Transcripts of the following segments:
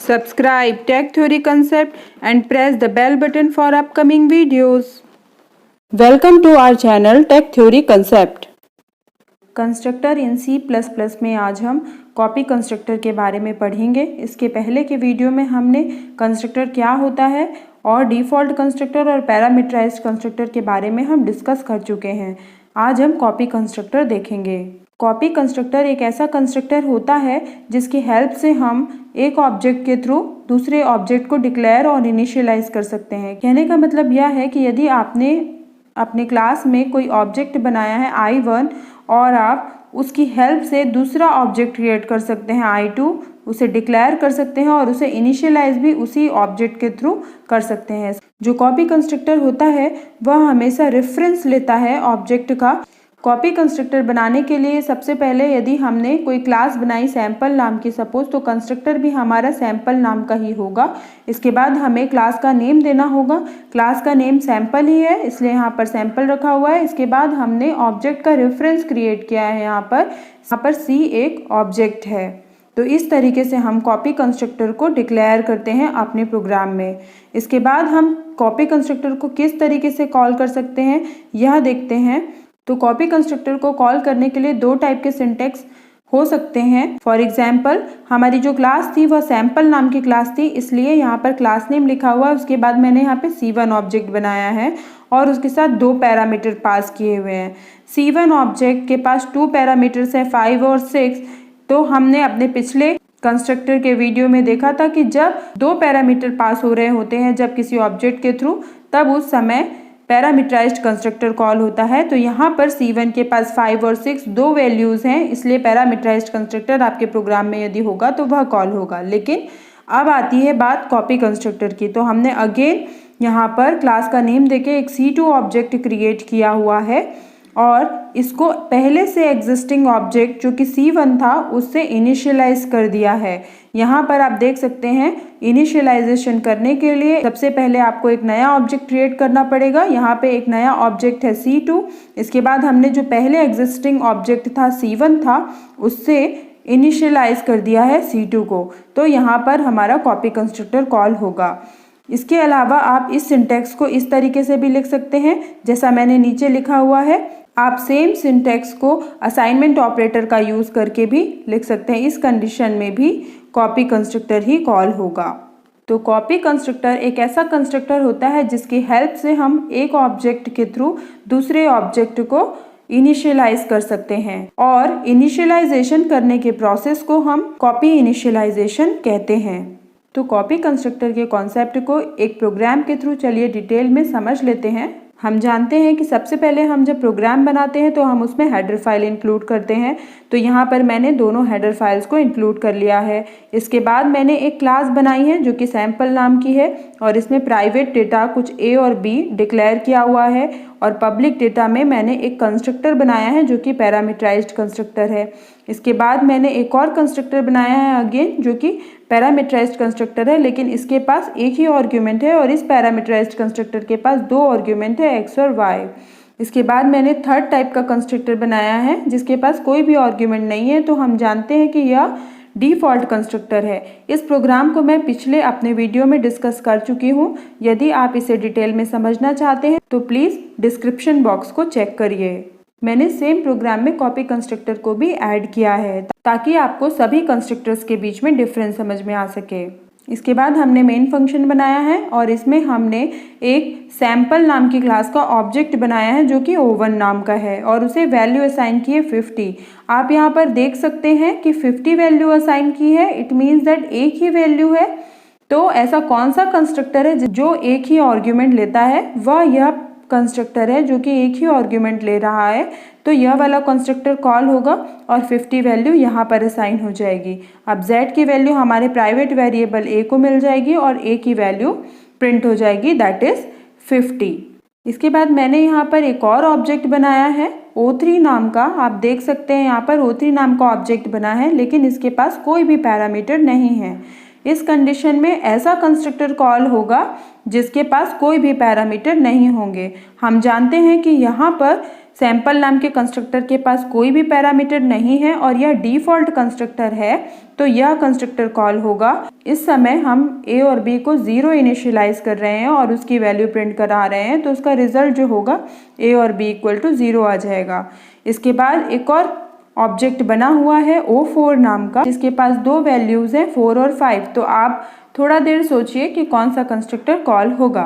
Subscribe Tech Theory Concept and press the bell button for upcoming videos. Welcome to our channel Tech Theory Concept. Constructor in C++ में आज हम copy constructor के बारे में पढ़ेंगे। इसके पहले के वीडियो में हमने कंस्ट्रक्टर क्या होता है और डिफ़ॉल्ट कंस्ट्रक्टर और पैरामीटराइज्ड कंस्ट्रक्टर के बारे में हम डिस्कस कर चुके हैं। आज हम कॉपी कंस्ट्रक्टर देखेंगे। कॉपी कंस्ट्रक्टर एक ऐसा कंस्ट्रक्टर होता है जिसकी हेल्प से हम एक ऑब्जेक्ट के थ्रू दूसरे ऑब्जेक्ट को डिक्लेयर और इनिशियलाइज कर सकते हैं। कहने का मतलब यह है कि यदि आपने अपने क्लास में कोई ऑब्जेक्ट बनाया है I1 और आप उसकी हेल्प से दूसरा ऑब्जेक्ट क्रिएट कर सकते हैं I2, उसे डिक्लेयर कर सकते हैं और उसे इनिशियलाइज भी उसी ऑब्जेक्ट के थ्रू कर सकते हैं। जो कॉपी कंस्ट्रक्टर होता है वह हमेशा रेफरेंस लेता है ऑब्जेक्ट का। कॉपी कंस्ट्रक्टर बनाने के लिए सबसे पहले यदि हमने कोई क्लास बनाई सैम्पल नाम की सपोज, तो कंस्ट्रक्टर भी हमारा सैम्पल नाम का ही होगा। इसके बाद हमें क्लास का नेम देना होगा। क्लास का नेम सैम्पल ही है इसलिए यहाँ पर सैम्पल रखा हुआ है। इसके बाद हमने ऑब्जेक्ट का रेफरेंस क्रिएट किया है। यहाँ पर C एक ऑब्जेक्ट है। तो इस तरीके से हम कॉपी कंस्ट्रक्टर को डिक्लेयर करते हैं अपने प्रोग्राम में। इसके बाद हम कॉपी कंस्ट्रक्टर को किस तरीके से कॉल कर सकते हैं यह देखते हैं। तो कॉपी कंस्ट्रक्टर को कॉल करने के लिए दो टाइप के सिंटैक्स हो सकते हैं। फॉर एग्जाम्पल हमारी जो क्लास थी वह सैम्पल नाम की क्लास थी, इसलिए यहाँ पर क्लास नेम लिखा हुआ है। उसके बाद मैंने यहाँ पे C1 ऑब्जेक्ट बनाया है और उसके साथ दो पैरामीटर पास किए हुए हैं। C1 ऑब्जेक्ट के पास 2 पैरामीटर्स है 5 और 6। तो हमने अपने पिछले कंस्ट्रक्टर के वीडियो में देखा था कि जब दो पैरामीटर पास हो रहे होते हैं जब किसी ऑब्जेक्ट के थ्रू, तब उस समय पैरामीटराइज्ड कंस्ट्रक्टर कॉल होता है। तो यहाँ पर C1 के पास 5 और 6 दो वैल्यूज़ हैं, इसलिए पैरामीटराइज्ड कंस्ट्रक्टर आपके प्रोग्राम में यदि होगा तो वह कॉल होगा। लेकिन अब आती है बात कॉपी कंस्ट्रक्टर की। तो हमने अगेन यहाँ पर क्लास का नेम देके एक C2 ऑब्जेक्ट क्रिएट किया हुआ है और इसको पहले से एग्जिस्टिंग ऑब्जेक्ट जो कि C1 था उससे इनिशियलाइज कर दिया है। यहाँ पर आप देख सकते हैं इनिशियलाइजेशन करने के लिए सबसे पहले आपको एक नया ऑब्जेक्ट क्रिएट करना पड़ेगा। यहाँ पे एक नया ऑब्जेक्ट है C2। इसके बाद हमने जो पहले एग्जिस्टिंग ऑब्जेक्ट था C1 था उससे इनिशियलाइज कर दिया है C2 को। तो यहाँ पर हमारा कॉपी कंस्ट्रक्टर कॉल होगा। इसके अलावा आप इस सिंटैक्स को इस तरीके से भी लिख सकते हैं जैसा मैंने नीचे लिखा हुआ है। आप सेम सिंटैक्स को असाइनमेंट ऑपरेटर का यूज़ करके भी लिख सकते हैं। इस कंडीशन में भी कॉपी कंस्ट्रक्टर ही कॉल होगा। तो कॉपी कंस्ट्रक्टर एक ऐसा कंस्ट्रक्टर होता है जिसकी हेल्प से हम एक ऑब्जेक्ट के थ्रू दूसरे ऑब्जेक्ट को इनिशियलाइज कर सकते हैं और इनिशियलाइजेशन करने के प्रोसेस को हम कॉपी इनिशियलाइजेशन कहते हैं। तो कॉपी कंस्ट्रक्टर के कॉन्सेप्ट को एक प्रोग्राम के थ्रू चलिए डिटेल में समझ लेते हैं। हम जानते हैं कि सबसे पहले हम जब प्रोग्राम बनाते हैं तो हम उसमें हेडर फाइल इंक्लूड करते हैं। तो यहाँ पर मैंने दोनों हेडर फाइल्स को इंक्लूड कर लिया है। इसके बाद मैंने एक क्लास बनाई है जो कि सैम्पल नाम की है और इसमें प्राइवेट डेटा कुछ A और B डिक्लेयर किया हुआ है और पब्लिक डेटा में मैंने एक कंस्ट्रक्टर बनाया है जो कि पैरामीटराइज्ड कंस्ट्रक्टर है। इसके बाद मैंने एक और कंस्ट्रक्टर बनाया है अगेन जो कि पैरामीटराइज्ड कंस्ट्रक्टर है, लेकिन इसके पास एक ही आर्ग्यूमेंट है और इस पैरामीटराइज्ड कंस्ट्रक्टर के पास दो आर्ग्यूमेंट है X और Y। इसके बाद मैंने थर्ड टाइप का कंस्ट्रक्टर बनाया है जिसके पास कोई भी आर्ग्यूमेंट नहीं है। तो हम जानते हैं कि यह डिफ़ॉल्ट कंस्ट्रक्टर है। इस प्रोग्राम को मैं पिछले अपने वीडियो में डिस्कस कर चुकी हूँ। यदि आप इसे डिटेल में समझना चाहते हैं तो प्लीज़ डिस्क्रिप्शन बॉक्स को चेक करिए। मैंने सेम प्रोग्राम में कॉपी कंस्ट्रक्टर को भी ऐड किया है ताकि आपको सभी कंस्ट्रक्टर्स के बीच में डिफरेंस समझ में आ सके। इसके बाद हमने मेन फंक्शन बनाया है और इसमें हमने एक सैम्पल नाम की क्लास का ऑब्जेक्ट बनाया है जो कि O1 नाम का है और उसे वैल्यू असाइन की है 50। आप यहाँ पर देख सकते हैं कि 50 वैल्यू असाइन की है। इट मीन्स दैट एक ही वैल्यू है। तो ऐसा कौन सा कंस्ट्रक्टर है जो एक ही आर्ग्यूमेंट लेता है? वह यह कंस्ट्रक्टर है जो कि एक ही आर्ग्यूमेंट ले रहा है। तो यह वाला कंस्ट्रक्टर कॉल होगा और 50 वैल्यू यहाँ पर असाइन हो जाएगी। अब Z की वैल्यू हमारे प्राइवेट वेरिएबल A को मिल जाएगी और A की वैल्यू प्रिंट हो जाएगी, दैट इज़ 50। इसके बाद मैंने यहाँ पर एक और ऑब्जेक्ट बनाया है O3 नाम का। आप देख सकते हैं यहाँ पर O3 नाम का ऑब्जेक्ट बना है लेकिन इसके पास कोई भी पैरामीटर नहीं है। इस कंडीशन में ऐसा कंस्ट्रक्टर कॉल होगा जिसके पास कोई भी पैरामीटर नहीं होंगे। हम जानते हैं कि यहाँ पर सैंपल नाम के कंस्ट्रक्टर के पास कोई भी पैरामीटर नहीं है और यह डिफ़ॉल्ट कंस्ट्रक्टर है, तो यह कंस्ट्रक्टर कॉल होगा। इस समय हम ए और बी को 0 इनिशियलाइज कर रहे हैं और उसकी वैल्यू प्रिंट करा रहे हैं, तो उसका रिजल्ट जो होगा ए और बी इक्वल टू 0 आ जाएगा। इसके बाद एक और ऑब्जेक्ट बना हुआ है O4 नाम का, जिसके पास 2 वैल्यूज़ हैं 4 और 5। तो आप थोड़ा देर सोचिए कि कौन सा कंस्ट्रक्टर कॉल होगा।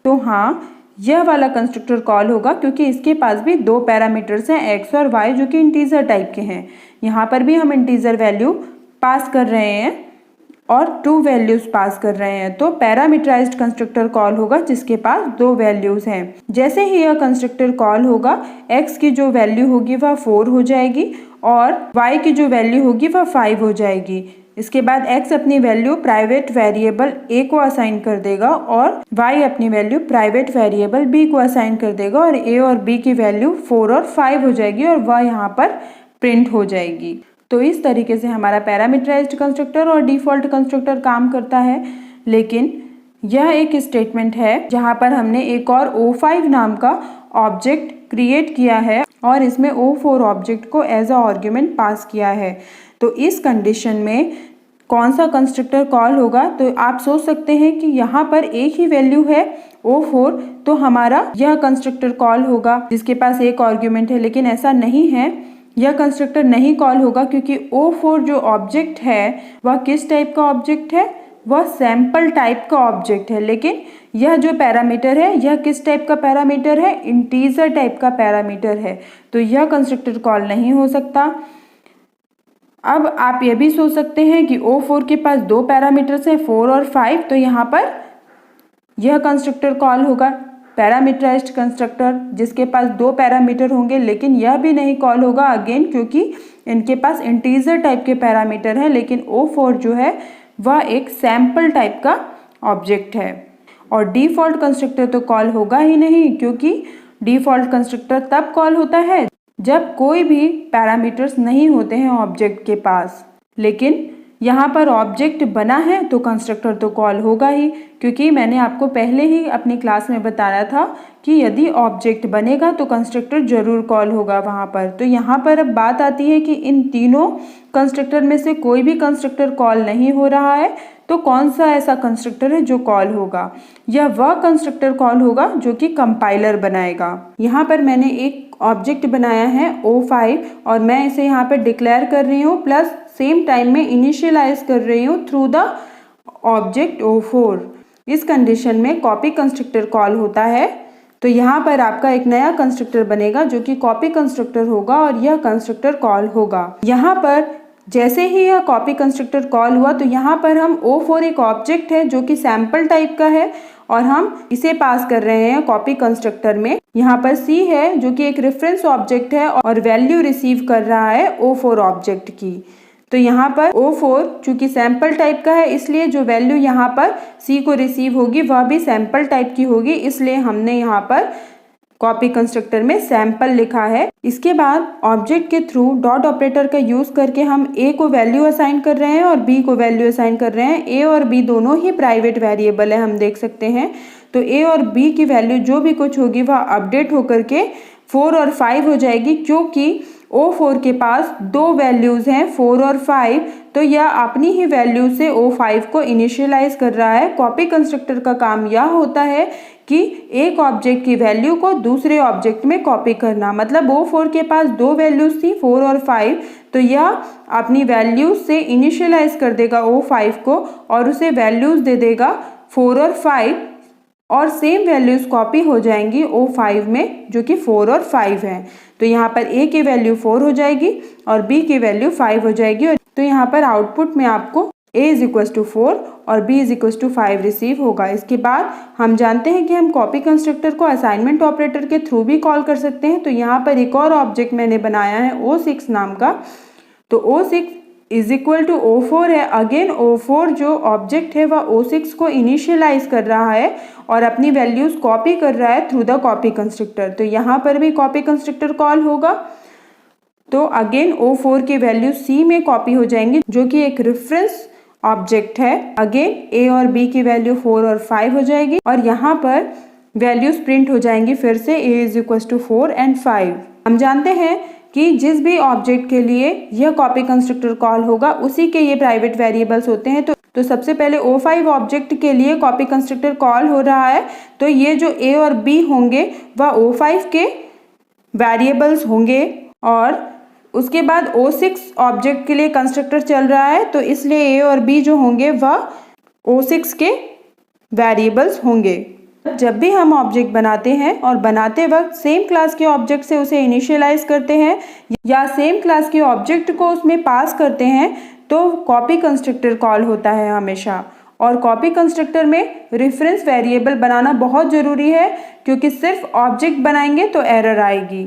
तो हाँ, यह वाला कंस्ट्रक्टर कॉल होगा क्योंकि इसके पास भी 2 पैरामीटर्स हैं x और y जो कि इंटीजर टाइप के हैं। यहाँ पर भी हम इंटीजर वैल्यू पास कर रहे हैं और 2 वैल्यूज़ पास कर रहे हैं, तो पैरामीटराइज्ड कंस्ट्रक्टर कॉल होगा जिसके पास 2 वैल्यूज़ हैं। जैसे ही यह कंस्ट्रक्टर कॉल होगा, x की जो वैल्यू होगी वह 4 हो जाएगी और y की जो वैल्यू होगी वह 5 हो जाएगी। इसके बाद x अपनी वैल्यू प्राइवेट वेरिएबल a को असाइन कर देगा और y अपनी वैल्यू प्राइवेट वेरिएबल b को असाइन कर देगा और a और b की वैल्यू 4 और 5 हो जाएगी और वह यहाँ पर प्रिंट हो जाएगी। तो इस तरीके से हमारा पैरामीटराइज्ड कंस्ट्रक्टर और डिफ़ॉल्ट कंस्ट्रक्टर काम करता है। लेकिन यह एक स्टेटमेंट है जहाँ पर हमने एक और O5 नाम का ऑब्जेक्ट क्रिएट किया है और इसमें O4 ऑब्जेक्ट को एज अ आर्ग्यूमेंट पास किया है। तो इस कंडीशन में कौन सा कंस्ट्रक्टर कॉल होगा, तो आप सोच सकते हैं कि यहाँ पर एक ही वैल्यू है O4, तो हमारा यह कंस्ट्रक्टर कॉल होगा जिसके पास एक आर्ग्यूमेंट है। लेकिन ऐसा नहीं है, यह कंस्ट्रक्टर नहीं कॉल होगा क्योंकि O4 जो ऑब्जेक्ट है वह किस टाइप का ऑब्जेक्ट है, वह सैंपल टाइप का ऑब्जेक्ट है। लेकिन यह जो पैरामीटर है यह किस टाइप का पैरामीटर है, इंटीजर टाइप का पैरामीटर है, तो यह कंस्ट्रक्टर कॉल नहीं हो सकता। अब आप ये भी सोच सकते हैं कि O4 के पास 2 पैरामीटर्स हैं 4 और 5, तो यहाँ पर यह कंस्ट्रक्टर कॉल होगा पैरामीटराइज्ड कंस्ट्रक्टर जिसके पास 2 पैरामीटर होंगे। लेकिन यह भी नहीं कॉल होगा अगेन क्योंकि इनके पास इंटीजर टाइप के पैरामीटर है, लेकिन O4 जो है वह एक सैंपल टाइप का ऑब्जेक्ट है। और डिफ़ॉल्ट कंस्ट्रक्टर तो कॉल होगा ही नहीं क्योंकि डिफ़ॉल्ट कंस्ट्रक्टर तब कॉल होता है जब कोई भी पैरामीटर्स नहीं होते हैं ऑब्जेक्ट के पास। लेकिन यहाँ पर ऑब्जेक्ट बना है तो कंस्ट्रक्टर तो कॉल होगा ही, क्योंकि मैंने आपको पहले ही अपनी क्लास में बताया था कि यदि ऑब्जेक्ट बनेगा तो कंस्ट्रक्टर जरूर कॉल होगा वहाँ पर। तो यहाँ पर अब बात आती है कि इन तीनों कंस्ट्रक्टर में से कोई भी कंस्ट्रक्टर कॉल नहीं हो रहा है, तो कौन सा ऐसा कंस्ट्रक्टर है जो कॉल होगा? यह वह कंस्ट्रक्टर कॉल होगा जो कि कंपाइलर बनाएगा। यहाँ पर मैंने एक ऑब्जेक्ट बनाया है O5 और मैं इसे यहाँ पर डिक्लेयर कर रही हूँ प्लस सेम टाइम में इनिशियलाइज कर रही हूँ थ्रू द ऑब्जेक्ट O4। इस कंडीशन में कॉपी कंस्ट्रक्टर कॉल होता है, तो यहाँ पर आपका एक नया कंस्ट्रक्टर बनेगा जो कि कॉपी कंस्ट्रक्टर होगा और यह कंस्ट्रक्टर कॉल होगा। यहाँ पर जैसे ही यह कॉपी कंस्ट्रक्टर कॉल हुआ तो यहाँ पर हम O4 एक ऑब्जेक्ट है जो कि सैंपल टाइप का है और हम इसे पास कर रहे हैं कॉपी कंस्ट्रक्टर में। यहाँ पर C है जो कि एक रेफरेंस ऑब्जेक्ट है और वैल्यू रिसीव कर रहा है O4 ऑब्जेक्ट की। तो यहाँ पर O4 चूंकि सैंपल टाइप का है इसलिए जो वैल्यू यहाँ पर C को रिसीव होगी वह भी सैंपल टाइप की होगी, इसलिए हमने यहाँ पर कॉपी कंस्ट्रक्टर में सैंपल लिखा है। इसके बाद ऑब्जेक्ट के थ्रू डॉट ऑपरेटर का यूज करके हम A को वैल्यू असाइन कर रहे हैं और B को वैल्यू असाइन कर रहे हैं। A और B दोनों ही प्राइवेट वेरिएबल है, हम देख सकते हैं। तो A और B की वैल्यू जो भी कुछ होगी वह अपडेट होकर के 4 और 5 हो जाएगी, क्योंकि O4 के पास 2 वैल्यूज हैं 4 और 5, तो यह अपनी ही वैल्यू से O5 को इनिशियलाइज कर रहा है। कॉपी कंस्ट्रक्टर का काम यह होता है कि एक ऑब्जेक्ट की वैल्यू को दूसरे ऑब्जेक्ट में कॉपी करना। मतलब O4 के पास 2 वैल्यूज थी 4 और 5, तो यह अपनी वैल्यूज से इनिशियलाइज कर देगा O5 को और उसे वैल्यूज दे देगा 4 और 5 और सेम वैल्यूज कॉपी हो जाएंगी O5 में जो कि 4 और 5 हैं। तो यहाँ पर A की वैल्यू 4 हो जाएगी और B की वैल्यू 5 हो जाएगी। और तो यहाँ पर आउटपुट में आपको A = 4 और B = 5 रिसीव होगा। इसके बाद हम जानते हैं कि हम कॉपी कंस्ट्रक्टर को असाइनमेंट ऑपरेटर के थ्रू भी कॉल कर सकते हैं। तो यहाँ पर एक और ऑब्जेक्ट मैंने बनाया है O6 नाम का। तो O6 = O4 है। अगेन O4 जो ऑब्जेक्ट है वह O6 को इनिशियलाइज कर रहा है और अपनी वैल्यूज कॉपी कर रहा है थ्रू द कॉपी कंस्ट्रक्टर। तो यहाँ पर भी कॉपी कंस्ट्रक्टर कॉल होगा। तो अगेन O4 की वैल्यू C में कॉपी हो जाएंगी जो कि एक रेफरेंस ऑब्जेक्ट है। अगेन A और B की वैल्यू 4 और 5 हो जाएगी और यहाँ पर वैल्यूज प्रिंट हो जाएंगी फिर से a is equal to 4 and 5। हम जानते हैं कि जिस भी ऑब्जेक्ट के लिए यह कॉपी कंस्ट्रक्टर कॉल होगा उसी के ये प्राइवेट वेरिएबल्स होते हैं। तो सबसे पहले O5 ऑब्जेक्ट के लिए कॉपी कंस्ट्रक्टर कॉल हो रहा है, तो ये जो a और b होंगे वह O5 के वेरिएबल्स होंगे, और उसके बाद O6 ऑब्जेक्ट के लिए कंस्ट्रक्टर चल रहा है, तो इसलिए a और b जो होंगे वह O6 के वेरिएबल्स होंगे। जब भी हम ऑब्जेक्ट बनाते हैं और बनाते वक्त सेम क्लास के ऑब्जेक्ट से उसे इनिशियलाइज करते हैं या सेम क्लास के ऑब्जेक्ट को उसमें पास करते हैं तो कॉपी कंस्ट्रक्टर कॉल होता है हमेशा। और कॉपी कंस्ट्रक्टर में रेफरेंस वेरिएबल बनाना बहुत ज़रूरी है, क्योंकि सिर्फ ऑब्जेक्ट बनाएंगे तो एरर आएगी।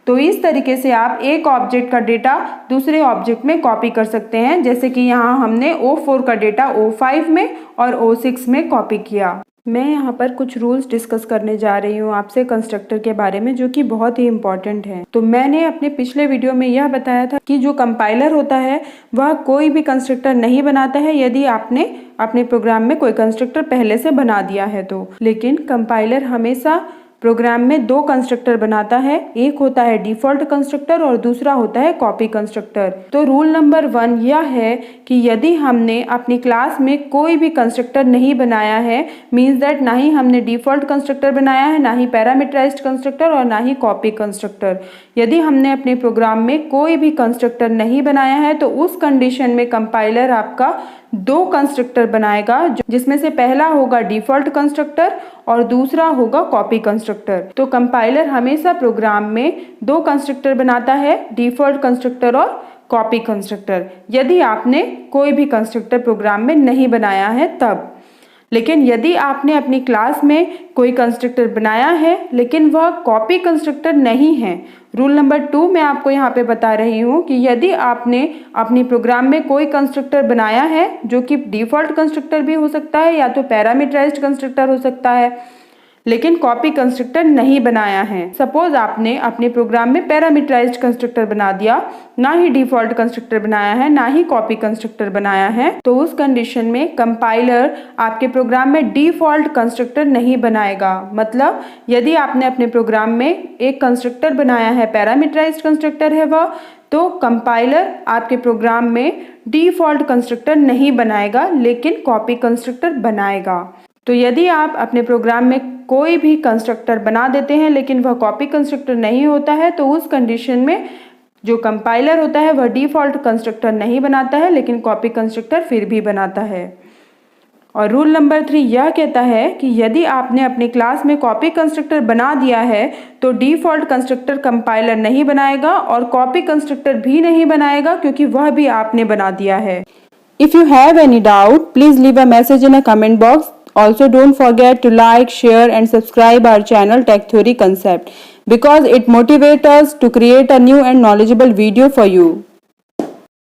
तो इस तरीके से आप एक ऑब्जेक्ट का डेटा दूसरे ऑब्जेक्ट में कॉपी कर सकते हैं, जैसे कि यहाँ हमने O4 का डेटा O5 में और O6 में कॉपी किया। मैं यहाँ पर कुछ रूल्स डिस्कस करने जा रही हूँ आपसे कंस्ट्रक्टर के बारे में, जो कि बहुत ही इम्पॉर्टेंट है। तो मैंने अपने पिछले वीडियो में यह बताया था कि जो कंपाइलर होता है वह कोई भी कंस्ट्रक्टर नहीं बनाता है यदि आपने अपने प्रोग्राम में कोई कंस्ट्रक्टर पहले से बना दिया है तो। लेकिन कंपाइलर हमेशा प्रोग्राम में दो कंस्ट्रक्टर बनाता है, एक होता है डिफॉल्ट कंस्ट्रक्टर और दूसरा होता है कॉपी कंस्ट्रक्टर। तो रूल नंबर 1 यह है कि यदि हमने अपनी क्लास में कोई भी कंस्ट्रक्टर नहीं बनाया है, मीन्स दैट ना ही हमने डिफॉल्ट कंस्ट्रक्टर बनाया है, ना ही पैरामीटराइज्ड कंस्ट्रक्टर और ना ही कॉपी कंस्ट्रक्टर, यदि हमने अपने प्रोग्राम में कोई भी कंस्ट्रक्टर नहीं बनाया है तो उस कंडीशन में कंपाइलर आपका दो कंस्ट्रक्टर बनाएगा, जिसमें से पहला होगा डिफॉल्ट कंस्ट्रक्टर और दूसरा होगा कॉपी कंस्ट्रक्टर। तो कंपाइलर हमेशा प्रोग्राम में दो कंस्ट्रक्टर बनाता है, डिफॉल्ट कंस्ट्रक्टर और कॉपी कंस्ट्रक्टर, यदि आपने कोई भी कंस्ट्रक्टर प्रोग्राम में नहीं बनाया है तब। लेकिन यदि आपने अपनी क्लास में कोई कंस्ट्रक्टर बनाया है लेकिन वह कॉपी कंस्ट्रक्टर नहीं है, रूल नंबर 2 मैं आपको यहाँ पे बता रही हूँ कि यदि आपने अपनी प्रोग्राम में कोई कंस्ट्रक्टर बनाया है जो कि डिफॉल्ट कंस्ट्रक्टर भी हो सकता है या तो पैरामीटराइज्ड कंस्ट्रक्टर हो सकता है, लेकिन कॉपी कंस्ट्रक्टर नहीं बनाया है। सपोज आपने अपने प्रोग्राम में पैरामीटराइज्ड कंस्ट्रक्टर बना दिया, ना ही डिफॉल्ट कंस्ट्रक्टर बनाया है ना ही कॉपी कंस्ट्रक्टर बनाया है, तो उस कंडीशन में कंपाइलर आपके प्रोग्राम में डिफॉल्ट कंस्ट्रक्टर नहीं बनाएगा। मतलब यदि आपने अपने प्रोग्राम में एक कंस्ट्रक्टर बनाया है, पैरामीटराइज्ड कंस्ट्रक्टर है वह, तो कंपाइलर आपके प्रोग्राम में डिफॉल्ट कंस्ट्रक्टर नहीं बनाएगा लेकिन कॉपी कंस्ट्रक्टर बनाएगा। तो यदि आप अपने प्रोग्राम में कोई भी कंस्ट्रक्टर बना देते हैं लेकिन वह कॉपी कंस्ट्रक्टर नहीं होता है, तो उस कंडीशन में जो कंपाइलर होता है वह डिफॉल्ट कंस्ट्रक्टर नहीं बनाता है लेकिन कॉपी कंस्ट्रक्टर फिर भी बनाता है। और रूल नंबर 3 यह कहता है कि यदि आपने अपनी क्लास में कॉपी कंस्ट्रक्टर बना दिया है तो डिफॉल्ट कंस्ट्रक्टर कंपाइलर नहीं बनाएगा और कॉपी कंस्ट्रक्टर भी नहीं बनाएगा, क्योंकि वह भी आपने बना दिया है। If you have any doubt, please leave a message in a comment box. Also, don't forget to like, share and subscribe our channel Tech Theory Concept, because it motivates us to create a new and knowledgeable video for you.